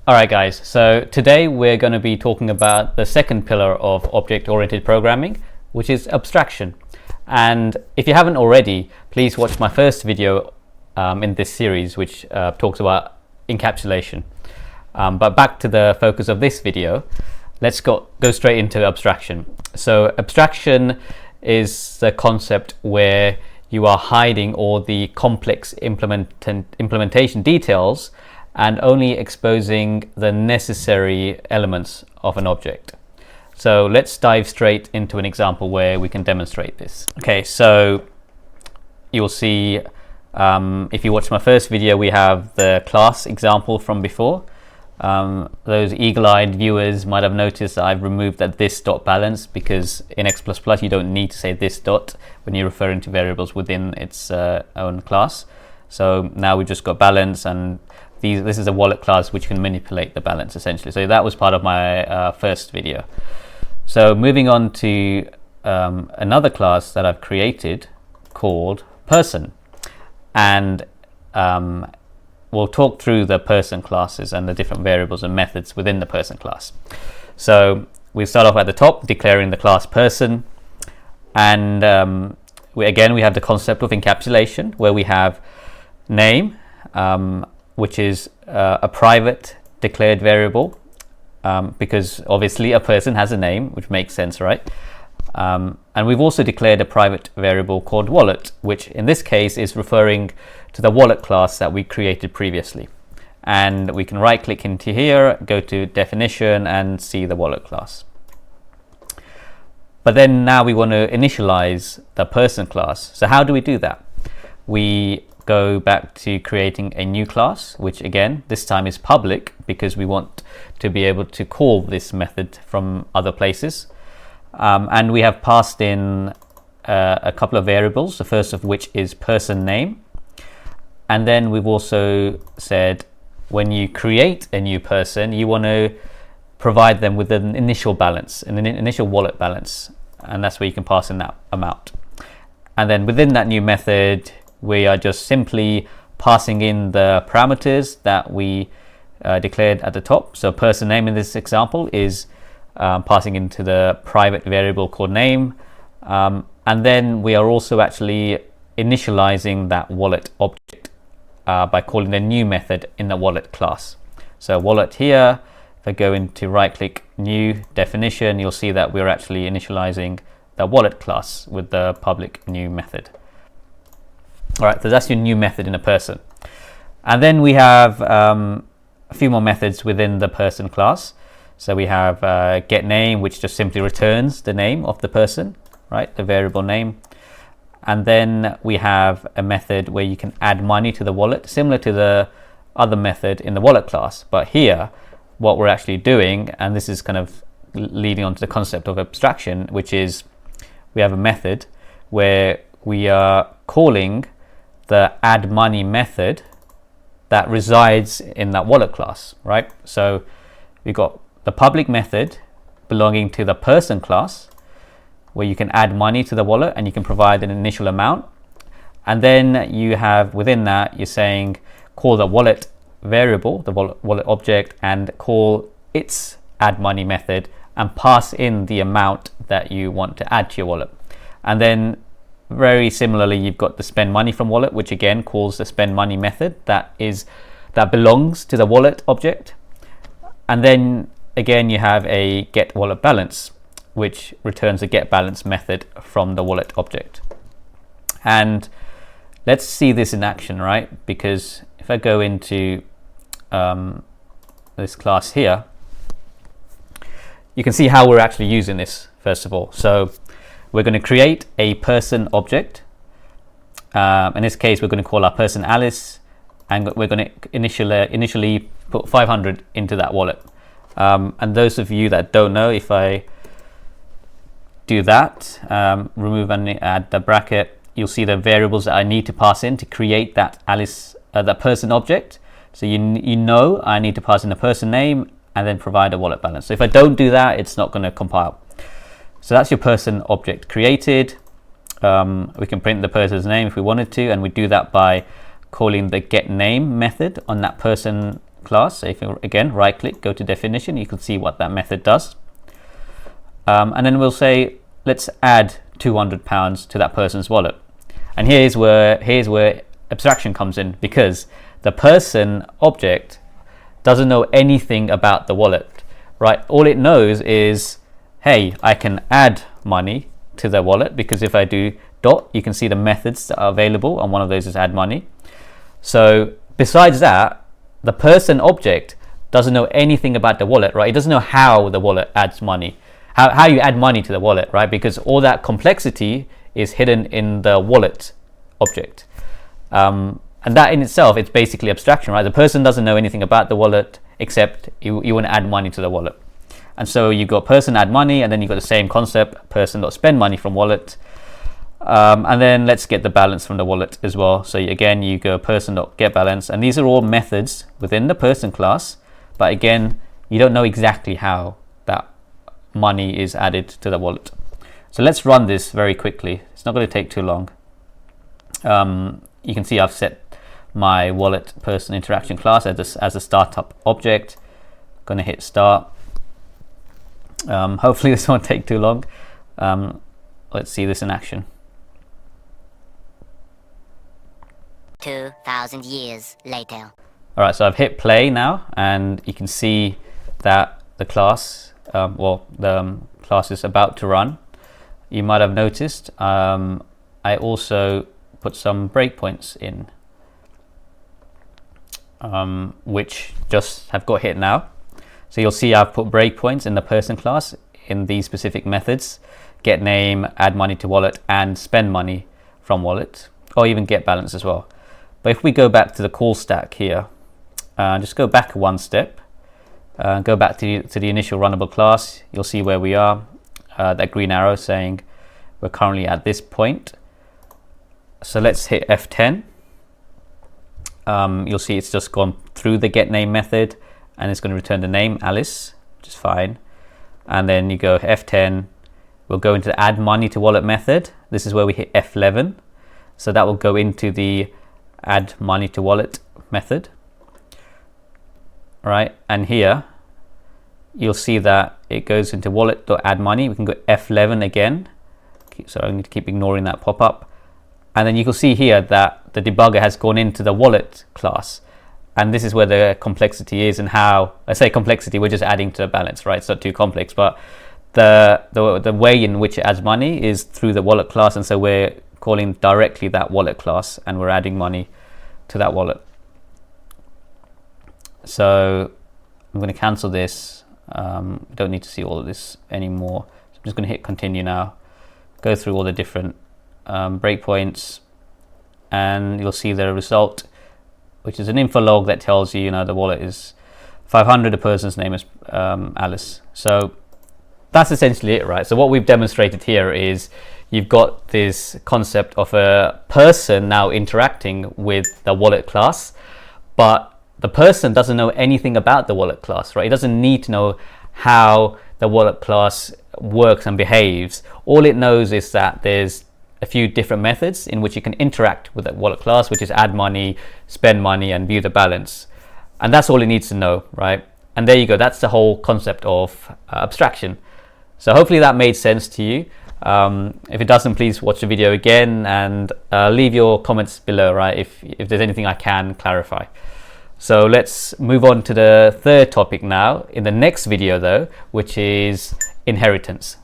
Alright guys, so today we're going to be talking about the second pillar of object-oriented programming, which is abstraction. And if you haven't already, please watch my first video in this series, which talks about encapsulation. But back to the focus of this video, let's go straight into abstraction. So abstraction is the concept where you are hiding all the complex implementation details and only exposing the necessary elements of an object. So let's dive straight into an example where we can demonstrate this. Okay, so you'll see if you watch my first video, we have the class example from before. Those eagle-eyed viewers might have noticed that I've removed that this dot balance, because in X++ you don't need to say this dot when you're referring to variables within its own class. So now we've just got balance, and this is a wallet class which can manipulate the balance essentially. So that was part of my first video. So moving on to another class that I've created called person, and we'll talk through the person classes and the different variables and methods within the person class. So we start off at the top, declaring the class person, and we have the concept of encapsulation, where we have name, which is a private declared variable, because obviously a person has a name, which makes sense, right? And we've also declared a private variable called wallet, which in this case is referring to the wallet class that we created previously. And we can right click into here, go to definition, and see the wallet class. But then now we want to initialize the person class. So how do we do that? We go back to creating a new class, which again this time is public, because we want to be able to call this method from other places. And we have passed in a couple of variables, the first of which is person name. And then we've also said when you create a new person, you want to provide them with an initial balance, an initial wallet balance, and that's where you can pass in that amount. And then within that new method, we are just simply passing in the parameters that we declared at the top. So person name in this example is passing into the private variable called name, and then we are also actually initializing that wallet object by calling the new method in the wallet class. So wallet here, if I go into right click new definition, you'll see that we're actually initializing the wallet class with the public new method. All right, so that's your new method in a person. And then we have a few more methods within the person class. So we have get name, which just simply returns the name of the person, right, the variable name. And then we have a method where you can add money to the wallet, similar to the other method in the wallet class. But here, what we're actually doing, and this is kind of leading on to the concept of abstraction, which is we have a method where we are calling the add money method that resides in that wallet class, right? So we've got the public method belonging to the person class, where you can add money to the wallet and you can provide an initial amount. And then you have within that, you're saying call the wallet variable, the wallet object, and call its add money method and pass in the amount that you want to add to your wallet. And then very similarly, you've got the spend money from wallet, which again calls the spend money method that belongs to the wallet object. And then again, you have a get wallet balance, which returns a get balance method from the wallet object. And let's see this in action, right? Because if I go into this class here, you can see how we're actually using this first of all. So we're going to create a person object. In this case, we're going to call our person Alice, and we're going to initially put 500 into that wallet. And those of you that don't know, if I do that, remove and add the bracket, you'll see the variables that I need to pass in to create that Alice, that person object. So you know I need to pass in a person name and then provide a wallet balance. So if I don't do that, it's not going to compile. So that's your person object created. We can print the person's name if we wanted to, and we do that by calling the getName method on that person class. So if you again right click, go to definition, you can see what that method does. And then we'll say let's add £200 to that person's wallet. And here's where abstraction comes in, because the person object doesn't know anything about the wallet, right? All it knows is, hey, I can add money to the wallet, because if I do dot, you can see the methods that are available, and one of those is add money. So besides that, the person object doesn't know anything about the wallet, right? It doesn't know how the wallet adds money, how you add money to the wallet, right? Because all that complexity is hidden in the wallet object. And that in itself, it's basically abstraction, right? The person doesn't know anything about the wallet, except you want to add money to the wallet. And so you've got person add money, and then you've got the same concept, person dot spend money from wallet. And then let's get the balance from the wallet as well. So again, you go person dot get balance, and these are all methods within the person class. But again, you don't know exactly how that money is added to the wallet. So let's run this very quickly. It's not going to take too long. You can see I've set my wallet person interaction class as a startup object. Going to hit start. Hopefully this won't take too long. Let's see this in action. 2,000 years later. All right, so I've hit play now, and you can see that the class, the class is about to run. You might have noticed I also put some breakpoints in, which just have got hit now. So you'll see I've put breakpoints in the person class in these specific methods: get name, add money to wallet, and spend money from wallet, or even get balance as well. But if we go back to the call stack here, just go back one step, go back to the initial runnable class, you'll see where we are, that green arrow saying we're currently at this point. So let's hit F10. You'll see it's just gone through the get name method, and it's going to return the name Alice, which is fine. And then you go F10, we'll go into the add money to wallet method. This is where we hit F11. So that will go into the add money to wallet method. Right, and here you'll see that it goes into wallet.add money. We can go F11 again. So I need to keep ignoring that pop-up. And then you can see here that the debugger has gone into the wallet class. And this is where the complexity is, and how I say complexity, we're just adding to the balance, right? It's not too complex, but the way in which it adds money is through the wallet class, and so we're calling directly that wallet class, and we're adding money to that wallet. So I'm going to cancel this. Don't need to see all of this anymore. So I'm just going to hit continue now. Go through all the different breakpoints, and you'll see the result, which is an info log that tells you, the wallet is 500, the person's name is Alice. So that's essentially it, right? So what we've demonstrated here is you've got this concept of a person now interacting with the wallet class, but the person doesn't know anything about the wallet class, right? It doesn't need to know how the wallet class works and behaves. All it knows is that there's a few different methods in which you can interact with that wallet class, which is add money, spend money, and view the balance. And that's all it needs to know, right? And there you go. That's the whole concept of abstraction. So hopefully that made sense to you. If it doesn't, please watch the video again, and leave your comments below, right? If there's anything I can clarify. So let's move on to the third topic now in the next video though, which is inheritance.